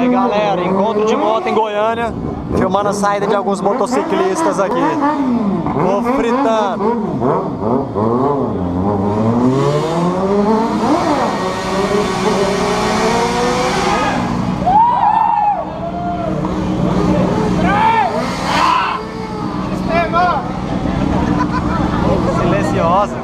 aí galera, encontro de moto em Goiânia, filmando a saída de alguns motociclistas aqui. Vou fritando. Silenciosa.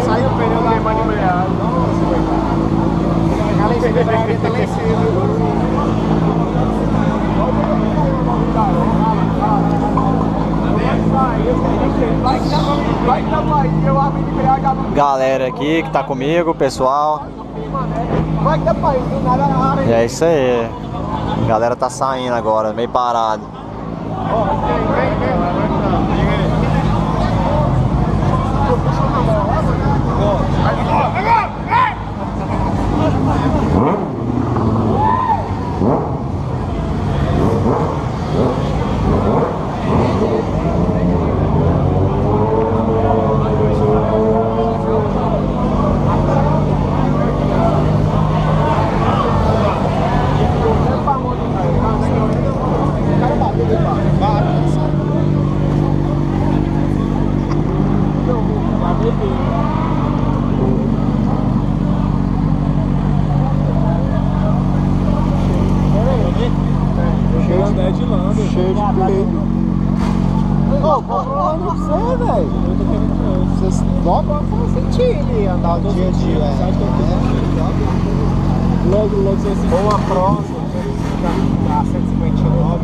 Saiu o pneu da manibreada. Nossa, tá lá em cima. Galera aqui que tá comigo, pessoal. Vai que dá pra ir, do nada na área. E é isso aí. A galera tá saindo agora, meio parado. Cheio de peito. Ô, controlando você, velho. Vocês dobram pra sentir ele andar o dia a dia. Logo você se for uma próxima, a 159,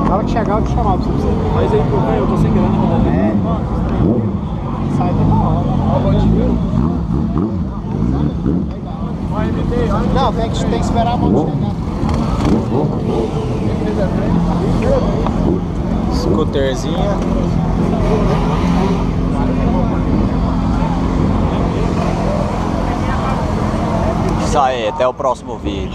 na hora que chegar, eu te chamar pra você. Mas aí, eu tô sem grana. Sai daqui na hora. Não, tem que esperar a moto chegar. Scooterzinha. Isso aí, até o próximo vídeo.